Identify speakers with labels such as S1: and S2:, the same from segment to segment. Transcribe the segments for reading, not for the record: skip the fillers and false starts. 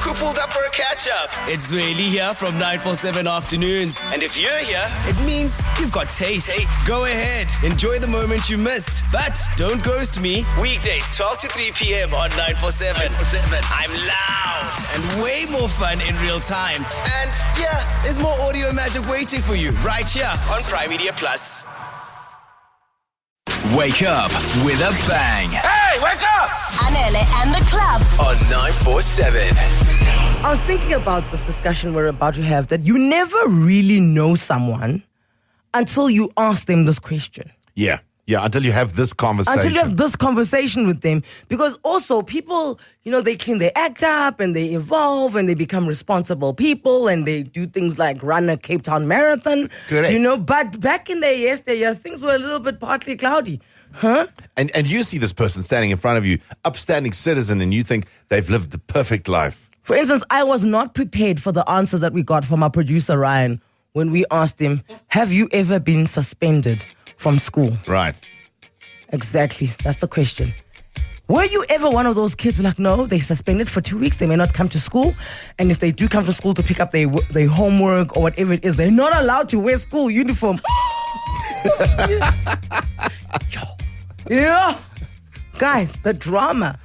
S1: who pulled up for a catch-up. It's really here from 947 afternoons. And if you're here, it means you've got taste. Go ahead, enjoy the moment you missed. But don't ghost me. Weekdays 12 to 3 p.m. on 947. I'm loud and way more fun in real time. And yeah, there's more audio magic waiting for you right here on Prime Media Plus. Wake up with a bang.
S2: Hey, wake up!
S3: Anele and The Club
S1: On 947.
S4: I was thinking about this discussion we're about to have, that you never really know someone until you ask them this question.
S5: Yeah, until you have this conversation.
S4: Until you have this conversation with them. Because also people, they clean their act up and they evolve and they become responsible people and they do things like run a Cape Town marathon.
S5: Correct.
S4: But back in the yesteryear, things were a little bit partly cloudy. Huh?
S5: And you see this person standing in front of you, upstanding citizen, and you think they've lived the perfect life.
S4: For instance, I was not prepared for the answer that we got from our producer, Ryan, when we asked him, have you ever been suspended from school?
S5: Right.
S4: Exactly. That's the question. Were you ever one of those kids who like, no, they suspended for 2 weeks, they may not come to school, and if they do come to school to pick up their homework or whatever it is, they're not allowed to wear school uniform. Yeah. Guys, the drama.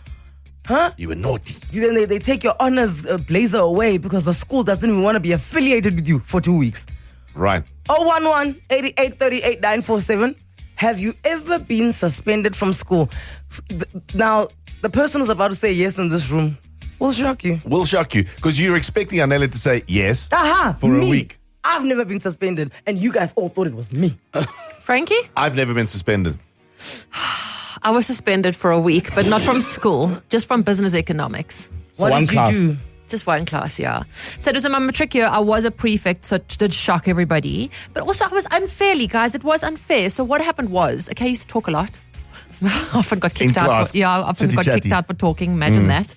S4: Huh?
S5: You were naughty.
S4: Then they take your honors blazer away because the school doesn't even want to be affiliated with you for 2 weeks.
S5: Right.
S4: 011-8838-947. Have you ever been suspended from school? Now, the person who's about to say yes in this room will shock you.
S5: Will shock you because you're expecting Anele to say yes for
S4: me.
S5: a week.
S4: I've never been suspended, and you guys all thought it was me.
S6: Frankie?
S5: I've never been suspended.
S6: I was suspended for a week, but not from school, just from business economics.
S4: So what did you do?
S6: Just one class, yeah. So it was in my matric year. I was a prefect, so it did shock everybody. But also I was unfairly, guys. It was unfair. So what happened was, I used to talk a lot. I often got kicked out. I often got kicked out for talking. Imagine that.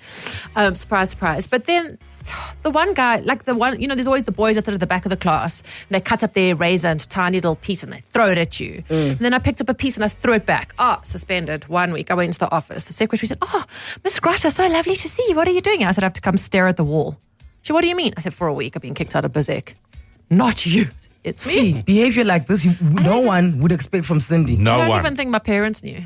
S6: Surprise, surprise. But then the one guy, there's always the boys that sit at the back of the class. And they cut up their razor into tiny little piece and they throw it at you. And then I picked up a piece and I threw it back. Suspended 1 week. I went into the office. The secretary said, Miss Grata, so lovely to see you. What are you doing? I said, I have to come stare at the wall. She said, what do you mean? I said, for a week I've been kicked out of BizEc. Not you. It's me.
S4: See, behavior like this, no one would expect from Cindy.
S5: No one.
S6: I don't even think my parents knew.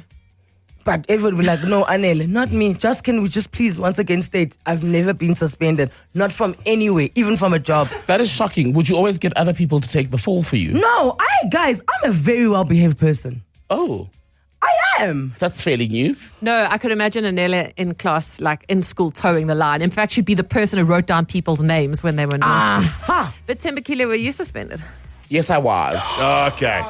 S4: But everyone would be like, no, Anele, not me. Can we just please once again state, I've never been suspended. Not from anywhere, even from a job.
S2: That is shocking. Would you always get other people to take the fall for you?
S4: No, guys, I'm a very well-behaved person.
S2: Oh,
S4: I am.
S2: that's fairly new.
S6: No, I could imagine Anele in class, like in school, towing the line. In fact, she'd be the person who wrote down people's names when they were naughty. But Thembekile, were you suspended?
S2: Yes, I was.
S5: Okay.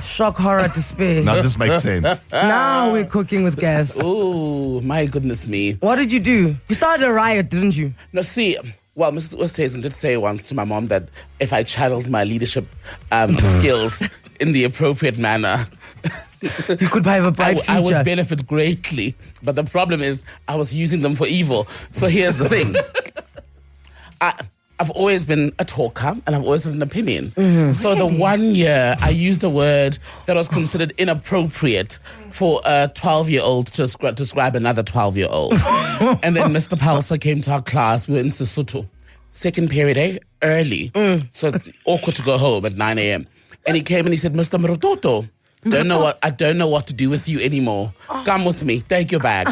S4: Shock, horror, despair.
S5: Now this makes sense.
S4: Now we're cooking with gas.
S2: Oh, my goodness me.
S4: What did you do? You started a riot, didn't you?
S2: No, see, well, Mrs. Oosthuizen did say once to my mom that if I channeled my leadership skills in the appropriate manner,
S4: You could have a bright future.
S2: I would benefit greatly. But the problem is I was using them for evil. So here's the thing. I've always been a talker and I've always had an opinion. So the 1 year I used a word that was considered inappropriate for a 12-year-old to describe another 12-year-old. And then Mr. Palser came to our class. We were in Sesotho. Second period, early. So it's awkward to go home at 9 a.m. And he came and he said, Mr. Mrototo, I don't know what to do with you anymore. Come with me. Take your bag.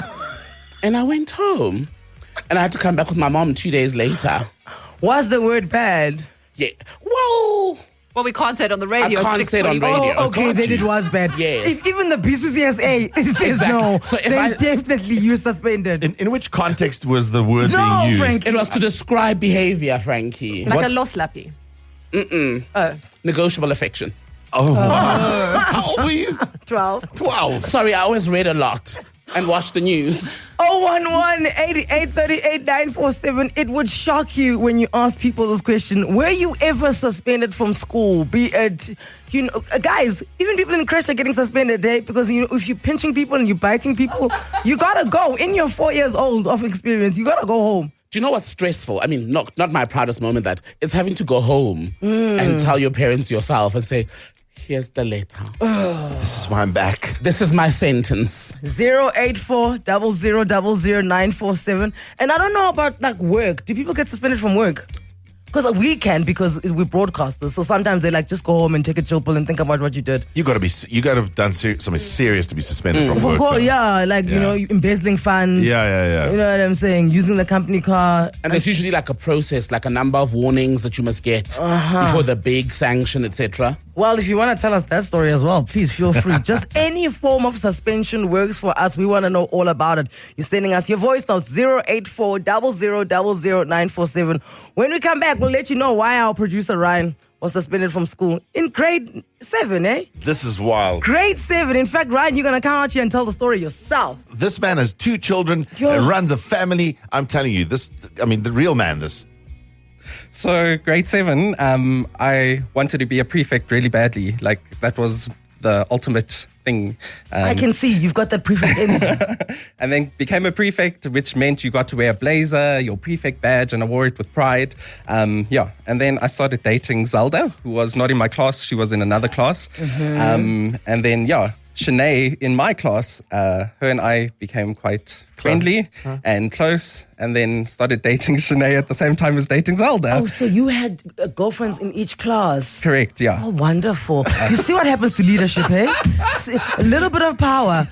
S2: And I went home. And I had to come back with my mom 2 days later.
S4: Was the word bad?
S2: Yeah. Well,
S6: we can't say it on the radio.
S2: I can't say it on radio.
S4: Oh, okay, then it was bad.
S2: Yes.
S4: Even the BCCSA says
S2: Exactly.
S4: no.
S2: So if
S4: then definitely you're suspended.
S5: In which context was the word being used?
S4: Frankie.
S2: it was to describe behavior, Frankie.
S6: Like a lost lappy.
S2: Negotiable affection.
S5: How old were you?
S4: 12.
S5: 12.
S2: Sorry, I always read a lot and watched the news.
S4: 011-8838-947. It would shock you when you ask people this question. Were you ever suspended from school? Be it, guys, even people in crash are getting suspended, eh? Because, if you're pinching people and you're biting people, you gotta go. In your 4 years old of experience, you gotta go home.
S2: Do you know what's stressful? I mean, not my proudest moment, that it's having to go home and tell your parents yourself and say, Here's the letter.
S5: This is why I'm back.
S2: This is my sentence.
S4: 084-0000-947. And I don't know about like work. Do people get suspended from work? Because we can, because we're broadcasters. So sometimes they like just go home and take a chill pill and think about what you did.
S5: You got to have done something serious to be suspended from work.
S4: You know, embezzling funds.
S5: Yeah.
S4: You know what I'm saying? Using the company car.
S2: And there's usually like a process, like a number of warnings that you must get before the big sanction, etc.
S4: Well, if you want to tell us that story as well, please feel free. Just any form of suspension works for us. We want to know all about it. You're sending us your voice notes, 084-0000-947. When we come back, we'll let you know why our producer Ryan was suspended from school in grade 7, eh?
S5: This is wild.
S4: Grade 7. In fact, Ryan, you're going to come out here and tell the story yourself.
S5: This man has 2 children and runs a family. I'm telling you, the real man, this.
S7: So grade 7, I wanted to be a prefect really badly. Like that was the ultimate thing.
S4: I can see you've got that prefect energy.
S7: And then became a prefect, which meant you got to wear a blazer, your prefect badge, and I wore it with pride. And then I started dating Zelda, who was not in my class. She was in another class. And then, Shanae in my class, her and I became quite friendly and close, and then started dating Shanae at the same time as dating Zelda.
S4: Oh, so you had girlfriends in each class?
S7: Correct, yeah.
S4: Oh, wonderful. You see what happens to leadership, eh? A little bit of power.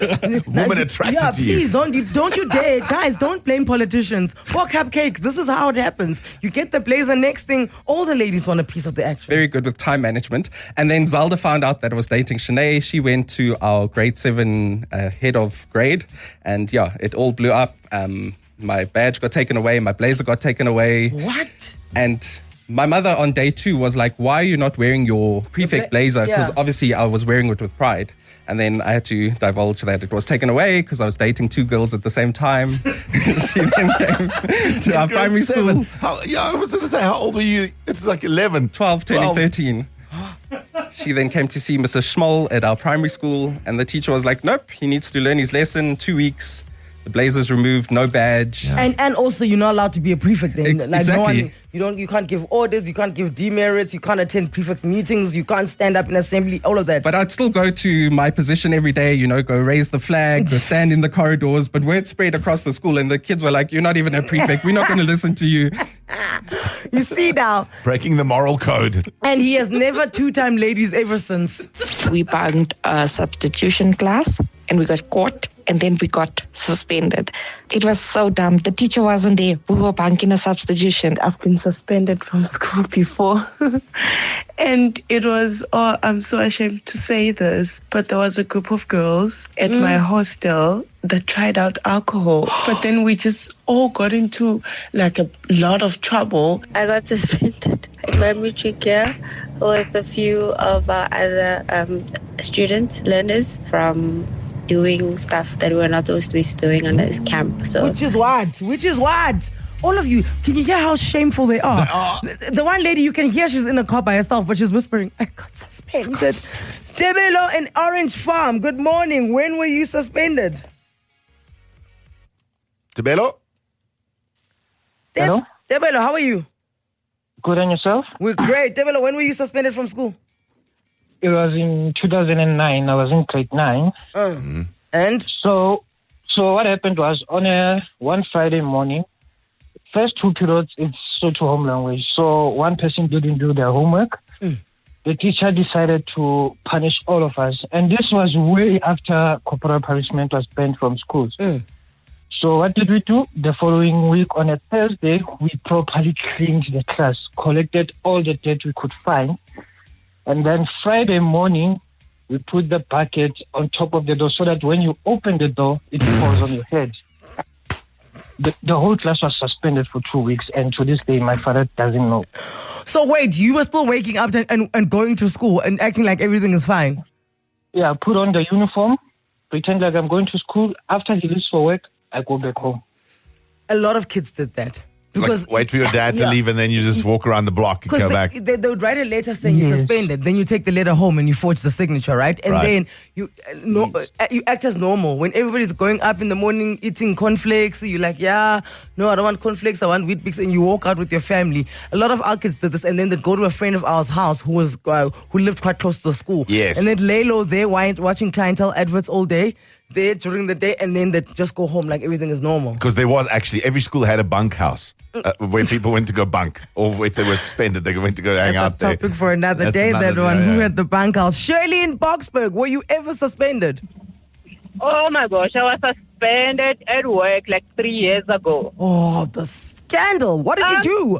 S5: Woman attracted to you.
S4: Please, don't you dare. Guys, don't blame politicians. Or cupcake. This is how it happens. You get the blazer, next thing, all the ladies want a piece of the action.
S7: Very good with time management. And then Zelda found out that I was dating Shanae. She went to our grade 7 head of grade, and it all blew up. My badge got taken away, my blazer got taken away.
S4: What?
S7: And my mother on day 2 was like, why are you not wearing your prefect blazer? Because obviously I was wearing it with pride. And then I had to divulge that it was taken away because I was dating 2 girls at the same time. She then came to our primary school.
S5: I was going to say, how old were you? It's like 11.
S7: 12, turning 13. She then came to see Mrs. Schmoll at our primary school, and the teacher was like, nope, he needs to learn his lesson, 2 weeks. The blazer's removed, no badge.
S4: Yeah. And also you're not allowed to be a prefect then.
S7: Exactly.
S4: You can't give orders, you can't give demerits, you can't attend prefect meetings, you can't stand up in assembly, all of that.
S7: But I'd still go to my position every day, go raise the flag, go stand in the corridors, but word spread across the school and the kids were like, you're not even a prefect, we're not going to listen to you.
S4: You see now.
S5: Breaking the moral code.
S4: And he has never 2-time ladies ever since.
S8: We bunked a substitution class and we got caught. And then we got suspended. It was so dumb. The teacher wasn't there. We were bunking a substitution.
S9: I've been suspended from school before. And it was, I'm so ashamed to say this, but there was a group of girls at my hostel that tried out alcohol. But then we just all got into like a lot of trouble.
S10: I got suspended in my matric year with a few of our other students, learners from doing stuff that we're not supposed to be doing on this camp. So
S4: Which is what? All of you, can you hear how shameful they are? The one lady, you can hear she's in a car by herself, but she's whispering, I got suspended. Tebelo and Orange Farm, good morning. When were you suspended?
S5: Tebelo?
S11: Hello?
S4: Tebelo, how are you?
S11: Good, and yourself?
S4: We're great. Tebelo, when were you suspended from school?
S11: It was in 2009. I was in grade 9.
S4: And?
S11: So what happened was on one Friday morning, first 2 periods, it's Sotho home language. So one person didn't do their homework. The teacher decided to punish all of us. And this was way after corporal punishment was banned from schools. So what did we do? The following week on a Thursday, we properly cleaned the class, collected all the dirt we could find. And then Friday morning, we put the bucket on top of the door so that when you open the door, it falls on your head. The whole class was suspended for 2 weeks, and to this day, my father doesn't know.
S4: So wait, you were still waking up and going to school and acting like everything is fine?
S11: Yeah, I put on the uniform, pretend like I'm going to school. After he leaves for work, I go back home.
S4: A lot of kids did that. Because
S5: wait for your dad to leave and then you just walk around the block and go back.
S4: They would write a letter saying you're suspended. Then you take the letter home and you forge the signature, right? And then you act as normal. When everybody's going up in the morning eating cornflakes, you're like, yeah, no, I don't want cornflakes, I want wheat bix, and you walk out with your family. A lot of our kids did this, and then they'd go to a friend of ours' house who lived quite close to the school.
S5: Yes.
S4: And they'd lay low there watching clientele adverts all day. There during the day, and then they just go home like everything is normal.
S5: Because there was actually, every school had a bunk house where people went to go bunk, or if they were suspended, they went to go hang out there.
S4: That's a topic for another day, that one. Who had the bunk house? Shirley in Boksburg, were you ever suspended?
S12: Oh my gosh, I was suspended at work like 3 years ago.
S4: Oh, the scandal. What did you do?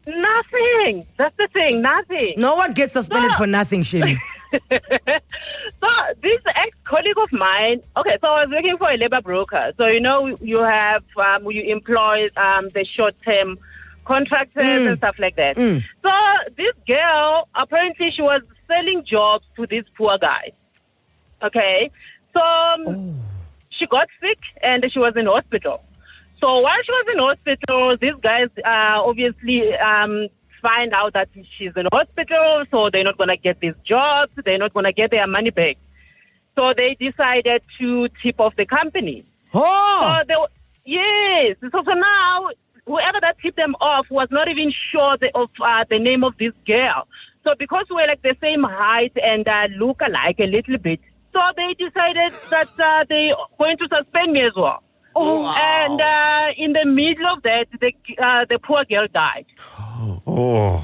S12: Nothing. That's the thing, nothing.
S4: No one gets suspended for nothing, Shirley.
S12: So this ex-colleague of mine, okay, so I was working for a labor broker. So, you have, you employ the short-term contractors and stuff like that. So this girl, apparently she was selling jobs to this poor guy. Okay, so she got sick and she was in hospital. So while she was in hospital, these guys obviously find out that she's in hospital, so they're not going to get these jobs, they're not going to get their money back. So they decided to tip off the company.
S4: Oh!
S12: So yes. So now, whoever that tipped them off was not even sure of the name of this girl. So because we're like the same height and look alike a little bit, so they decided that they're going to suspend me as well.
S4: Oh, wow.
S12: And in the middle of that, the poor girl died.
S5: Oh.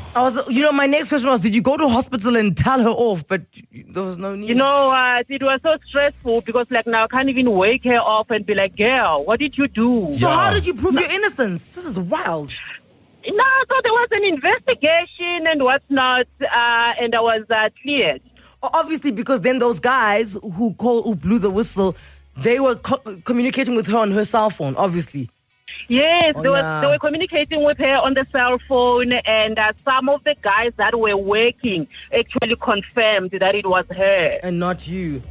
S4: My next question was, did you go to hospital and tell her off? But there was no need.
S12: It was so stressful because now I can't even wake her up and be like, girl, what did you do?
S4: So how did you prove your innocence? This is wild.
S12: No, so there was an investigation and whatnot, and I was cleared.
S4: Obviously, because then those guys who blew the whistle, they were communicating with her on her cell phone, obviously.
S12: Yes, they were communicating with her on the cell phone, and some of the guys that were working actually confirmed that it was her.
S4: And not you.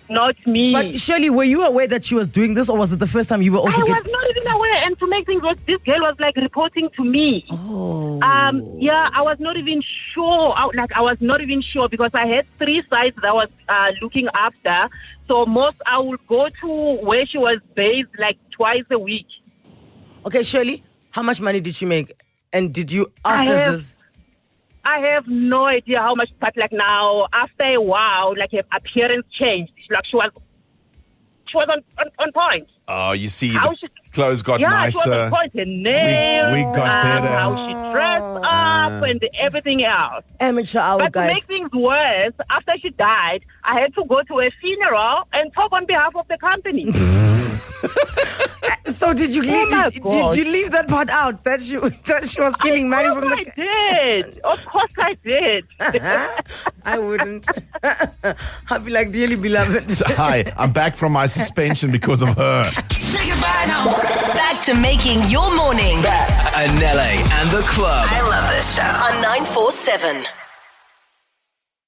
S12: Not me.
S4: But Shirley, were you aware that she was doing this, or was it the first time you were also
S12: I was not even aware, and to make things worse, this girl was reporting to me.
S4: Oh.
S12: I was not even sure. I was not even sure because I had 3 sites that I was looking after. So I would go to where she was based twice a week.
S4: Okay, Shirley, how much money did she make? And did you, after this?
S12: I have no idea how much, but now, after a while, her appearance changed. She was on point.
S5: Oh, you see, clothes got nicer.
S12: She was on point. Her nails,
S5: we got better.
S12: How she dressed up and everything else.
S4: Amateur hour,
S12: but
S4: guys.
S12: To make things worse, after she died, I had to go to a funeral and talk on behalf of the company.
S4: So did you leave? Did you leave that part out? That she was stealing money from the?
S12: I did. Of course, I did.
S4: I wouldn't. I'd be like, dearly beloved.
S5: Hi, I'm back from my suspension because of her.
S3: Say goodbye now. Back to making your morning.
S1: Anele and The Club.
S3: I love this show on 947.